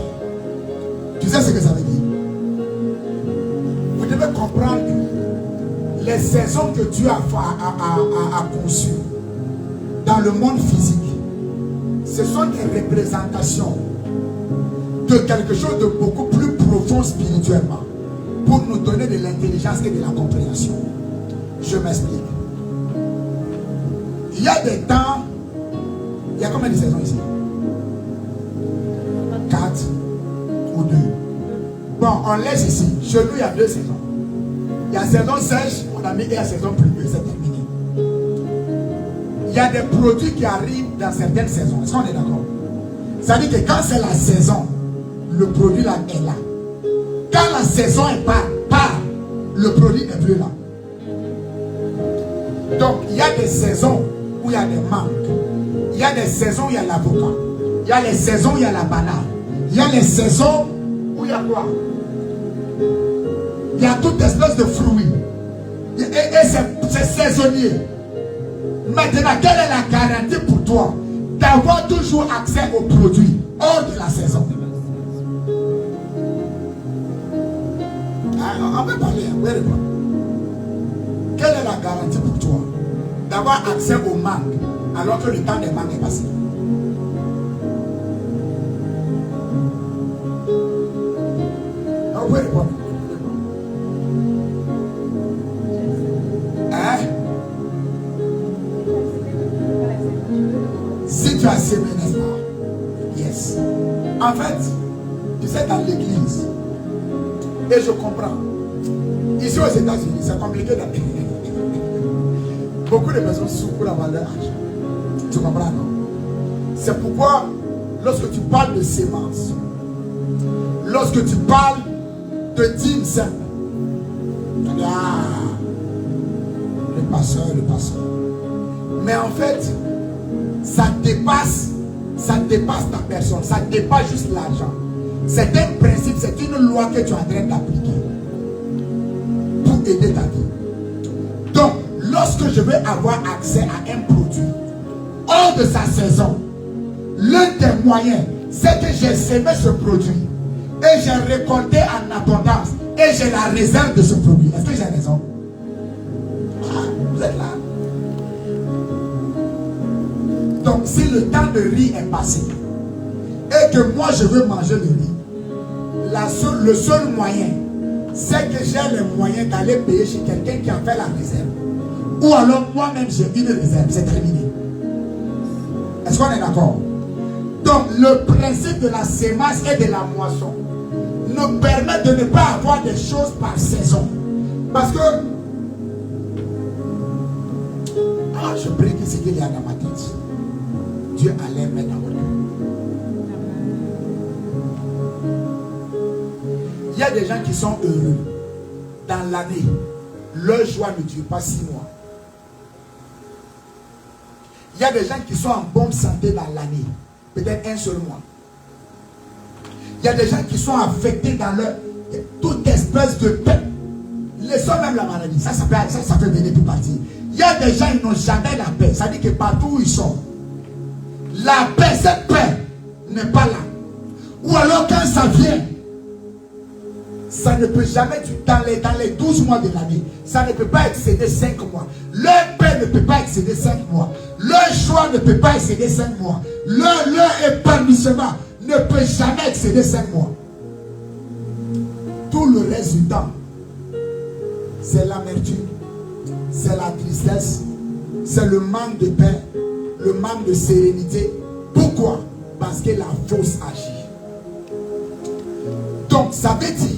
Tu sais ce que ça veut dire? Vous devez comprendre que les saisons que Dieu a conçues dans le monde physique, ce sont des représentations de quelque chose de beaucoup plus profond spirituellement pour nous donner de l'intelligence et de la compréhension. Je m'explique. Il y a des temps, il y a combien de saisons ici? 4 ou 2. Bon, on laisse ici. Chez nous, il y a 2 saisons. Il y a saison sèche, on a mis, et il y a saison pluvieuse, c'est terminé. Il y a des produits qui arrivent dans certaines saisons. Est-ce qu'on est d'accord? Ça veut dire que quand c'est la saison, le produit là est là. Quand la saison est part, le produit n'est plus là. Donc, il y a des saisons où il y a des manques. Il y a des saisons où il y a l'avocat. Il y a les saisons où il y a la banane. Il y a les saisons où il y a quoi? Il y a toute espèce de fruits. Et c'est saisonnier. Maintenant, quelle est la garantie pour toi d'avoir toujours accès aux produits hors de la saison? On peut parler, quelle est la garantie pour toi d'avoir accès au mangue alors que le temps des mangues est passé? On peut répondre. Hein? Si tu as semé, n'est-ce pas? Yes. En fait, tu sais, dans l'église, et je comprends. Ici aux États-Unis, c'est compliqué d'appeler. Beaucoup de personnes souffrent pour avoir leur argent. Tu comprends, non? C'est pourquoi, lorsque tu parles de sémence, lorsque tu parles de dîme simple, tu dis, ah, le pasteur. Mais en fait, ça dépasse ta personne, ça dépasse juste l'argent. C'est un principe, c'est une loi que tu es en train d'appliquer pour aider ta vie. Donc, lorsque je veux avoir accès à un produit hors de sa saison, l'un des moyens, c'est que j'ai semé ce produit et j'ai récolté en abondance et j'ai la réserve de ce produit. Est-ce que j'ai raison? Ah, vous êtes là. Donc, si le temps de riz est passé et que moi je veux manger le riz, le seul moyen, c'est que j'ai les moyens d'aller payer chez quelqu'un qui a fait la réserve. Ou alors moi-même j'ai une réserve, c'est terminé. Est-ce qu'on est d'accord? Donc le principe de la sémence et de la moisson nous permet de ne pas avoir des choses par saison. Parce que je prie que ce qu'il y a dans ma tête, Dieu allait mettre dans votre cœur. Il y a des gens qui sont heureux dans l'année. Leur joie ne dure pas 6 mois. Il y a des gens qui sont en bonne santé dans l'année. Peut-être un seul mois. Il y a des gens qui sont affectés dans leur toute espèce de paix. Laissons même la maladie. Ça peut venir plus partir. Il y a des gens qui n'ont jamais la paix. Ça dit que partout où ils sont, la paix, cette paix n'est pas là. Ou alors quand ça vient, ça ne peut jamais, dans les 12 mois de l'année, ça ne peut pas excéder 5 mois. Leur paix ne peut pas excéder 5 mois. Leur choix ne peut pas excéder 5 mois. Leur épanouissement ne peut jamais excéder 5 mois. Tout le reste du temps, c'est l'amertume, c'est la tristesse, c'est le manque de paix, le manque de sérénité. Pourquoi? Parce que la fausse agit. Donc ça veut dire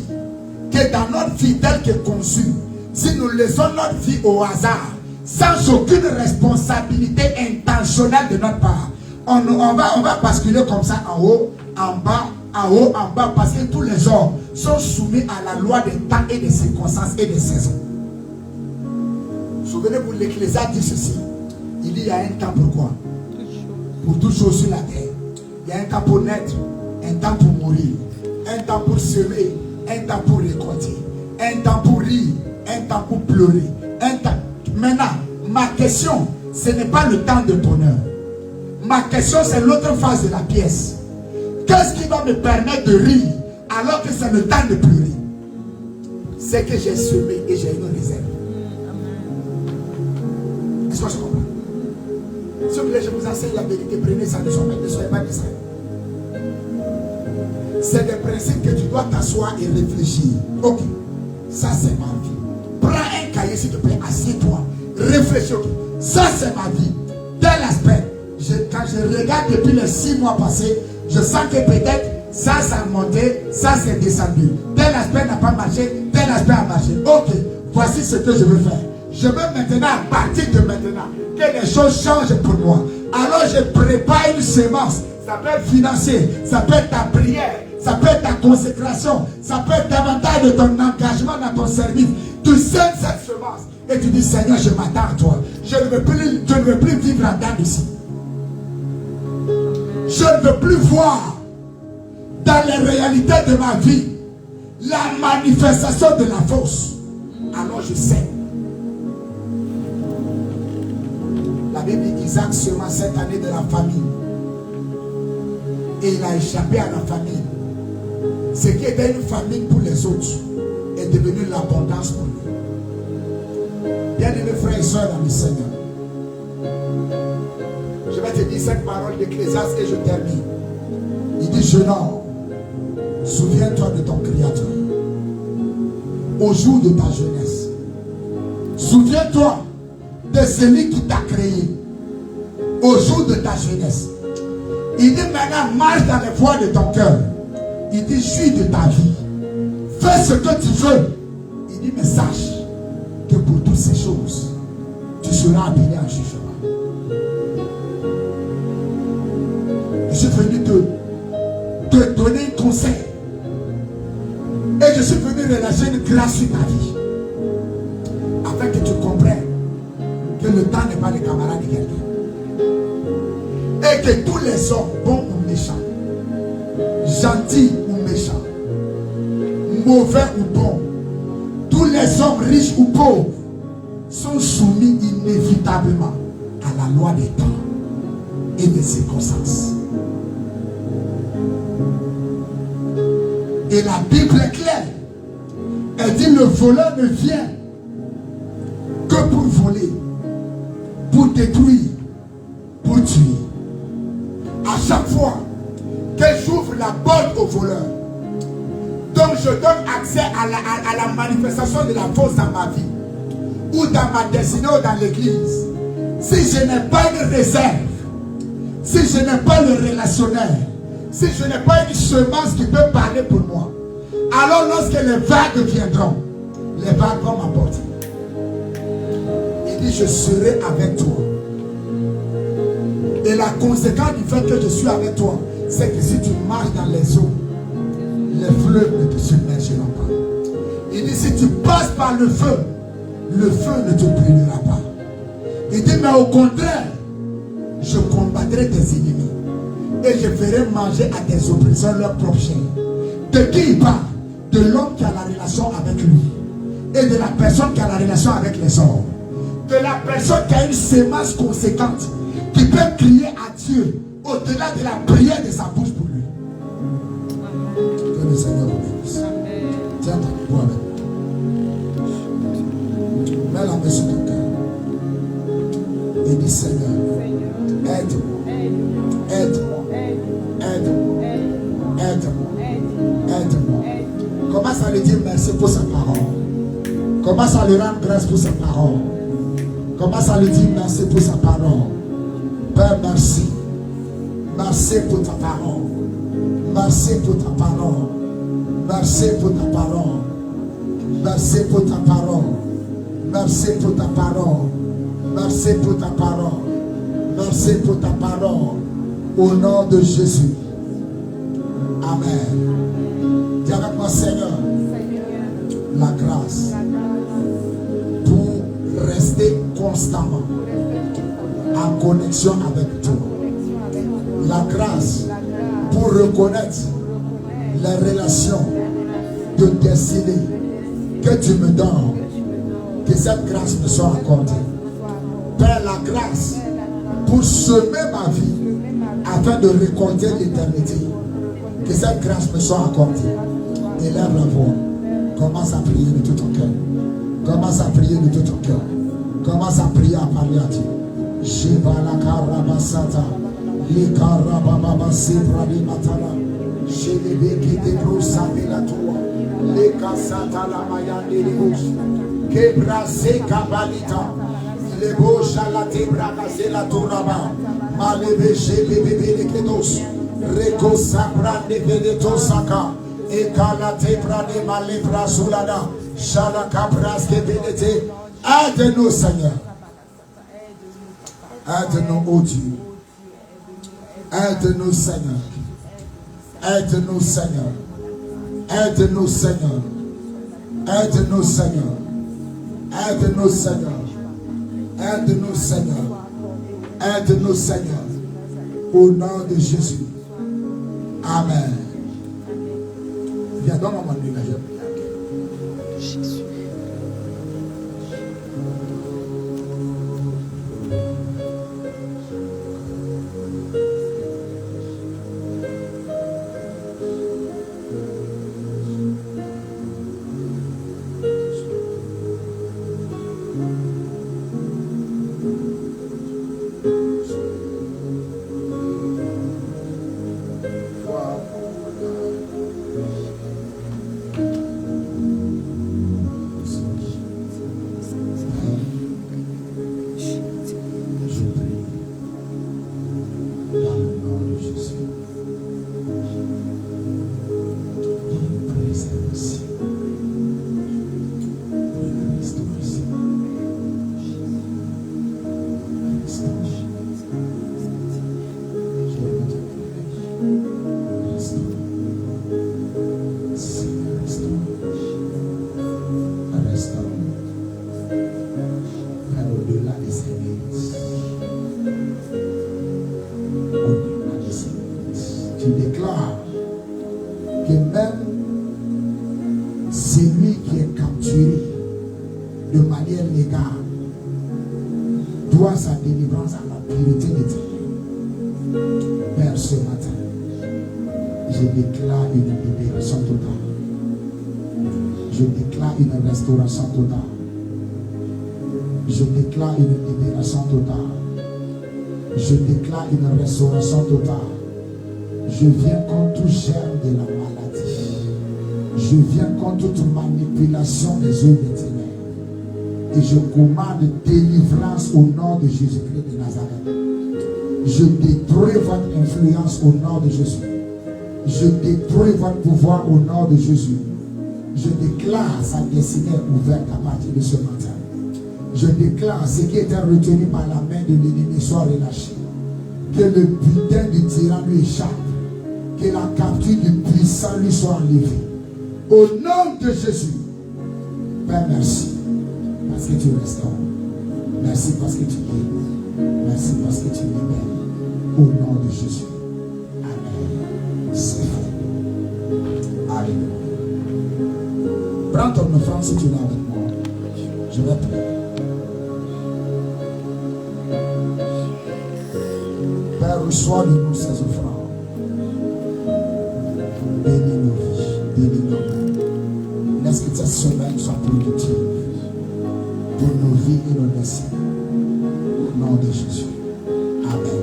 que dans notre vie telle qu'elle conçue, si nous laissons notre vie au hasard, sans aucune responsabilité intentionnelle de notre part, on va basculer comme ça en haut, en bas, en haut, en bas, parce que tous les hommes sont soumis à la loi des temps et des circonstances et des saisons. Souvenez-vous, l'Ecclésiaste dit ceci. Il dit il y a un temps pour quoi? Pour toutes choses sur la terre. Il y a un temps pour naître, un temps pour mourir, un temps pour semer, un temps pour récolter, un temps pour rire, un temps pour pleurer, un temps. Maintenant, ma question, ce n'est pas le temps de bonheur. Ma question, c'est l'autre face de la pièce. Qu'est-ce qui va me permettre de rire alors que c'est le temps de pleurer? C'est que j'ai semé et j'ai une réserve. Est-ce que je comprends? S'il vous plaît, je vous enseigne la vérité. Prenez ça, ne soyez pas distraits. C'est des principes que tu dois t'asseoir et réfléchir. Ok, ça c'est ma vie. Prends un cahier s'il te plaît, assieds-toi. Réfléchis. Okay. Ça c'est ma vie. Tel aspect. Quand je regarde depuis les 6 mois passés, je sens que peut-être ça a monté, ça c'est descendu. Tel aspect n'a pas marché, tel aspect a marché. Ok, voici ce que je veux faire. Je veux maintenant, à partir de maintenant, que les choses changent pour moi. Alors je prépare une semence. Ça peut être financier, ça peut être ta prière, ça peut être ta consécration, ça peut être davantage de ton engagement dans ton service. Tu sèmes cette semence et tu dis Seigneur, je m'attends à toi. Je ne veux plus vivre en dedans ici. Je ne veux plus voir dans les réalités de ma vie la manifestation de la force. Alors je sais. La Bible dit Isaac sema cette année de la famille. Et il a échappé à la famille. Ce qui était une famine pour les autres est devenu l'abondance pour lui. Bien-aimés frères et sœurs dans le Seigneur, je vais te dire cette parole d'Ecclésiaste et je termine. Il dit jeune homme, souviens-toi de ton Créateur au jour de ta jeunesse. Souviens-toi de celui qui t'a créé au jour de ta jeunesse. Il dit maintenant marche dans les voies de ton cœur. Il dit jouis de ta vie. Fais ce que tu veux. Il dit mais sache que pour toutes ces choses tu seras appelé en jugement. Je suis venu te donner un conseil. Et je suis venu relâcher une grâce sur ta vie. Afin que tu comprennes que le temps n'est pas le camarade de quelqu'un. Et que tous les hommes, bons ou méchants, gentils ou méchants, mauvais ou bons, tous les hommes riches ou pauvres, sont soumis inévitablement à la loi des temps et des circonstances. Et la Bible est claire. Elle dit le voleur ne vient que pour voler, pour détruire, pour tuer. À chaque fois que j'ouvre la porte au voleur, donc je donne accès à la manifestation de la force dans ma vie, ou dans ma destinée, ou dans l'église. Si je n'ai pas une réserve, si je n'ai pas le relationnel, si je n'ai pas une semence qui peut parler pour moi, alors lorsque les vagues viendront, les vagues vont m'apporter. Il dit je serai avec toi. Et la conséquence du fait que je suis avec toi, c'est que si tu marches dans les eaux, les fleuves ne te submergeront pas. Il dit si tu passes par le feu ne te brûlera pas. Il dit mais au contraire, je combattrai tes ennemis et je ferai manger à tes oppresseurs leur propre chair. De qui il parle? De l'homme qui a la relation avec lui et de la personne qui a la relation avec les hommes. De la personne qui a une sémence conséquente, qui peut crier à Dieu au-delà de la prière de sa bouche pour lui. Que le Seigneur vous bénisse. Tiens ton bois avec moi. Mets la main sur ton cœur. Et dis Seigneur, aide-moi. Aide-moi. Aide-moi. Aide-moi. Aide-moi. Commence à lui dire merci pour sa parole. Commence à lui rendre grâce pour sa parole. Commence à lui dire merci pour sa parole. Père, merci. Merci pour ta parole. Merci pour ta parole. Merci pour ta parole. Merci pour ta parole. Merci pour ta parole. Merci pour ta parole. Merci pour ta parole. Au nom de Jésus. Amen. Dis avec moi, Seigneur, la grâce pour rester constamment en connexion avec toi. La grâce pour reconnaître les relations de destinée que tu me donnes, que cette grâce me soit accordée. Père, la grâce pour semer ma vie afin de récolter l'éternité. Que cette grâce me soit accordée. Élève la voix. Commence à prier de tout ton cœur. Commence à prier de tout ton cœur. Commence à prier, à parler à Dieu. Shivala karabasata. Likarababa sebrali matala. Shilibeki de brosa de la toa. Lekasata la mayande de bouche. Kebrase kabalita. Lebo shalate brakase la toraba. Malebe shilibebe de kedos. Reko sabra de vedetosaka. Ekalate brade malebra solada. Shalaka braske vedete. Aide-nous, Seigneur. Aide-nous, ô Dieu. Aide-nous, Seigneur. Aide-nous, Seigneur. Aide-nous, Seigneur. Aide-nous, Seigneur. Aide-nous, Seigneur. Aide-nous, Seigneur. Aide-nous, Seigneur. Au nom de Jésus. Amen. Viens, donne-moi mon numéro. Jésus. Restauration totale. Je déclare une libération totale. Je déclare une restauration totale. Je viens contre tout germe de la maladie. Je viens contre toute manipulation des œuvres des ténèbres. Et je commande délivrance au nom de Jésus-Christ de Nazareth. Je détruis votre influence au nom de Jésus. Je détruis votre pouvoir au nom de Jésus. Je déclare sa destinée ouverte à partir de ce matin. Je déclare ce qui était retenu par la main de l'ennemi soit relâché. Que le butin du tyran lui échappe. Que la capture du puissant lui soit enlevée. Au nom de Jésus. Père, merci. Parce que tu restaures. Merci parce que tu guéris. Merci parce que tu libères. Au nom de Jésus. Amen. C'est fait. Alléluia. Prends ton offrande si tu l'as avec moi. Je vais prier. Père, reçois de nous ces offrandes. Bénis nos vies, bénis nos mains. Laisse que cette semaine soit productive pour nos vies et nos destins. Au nom de Jésus. Amen.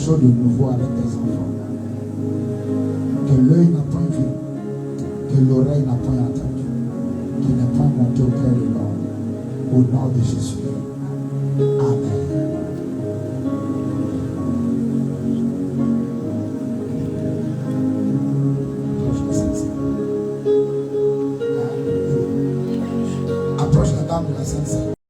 De nouveau avec tes enfants. Que l'œil n'a que l'oreille n'a point entendu, qui n'est point monté au cœur de l'homme, au nom de Jésus. Amen. Approche la dame de la Sainte-Seine.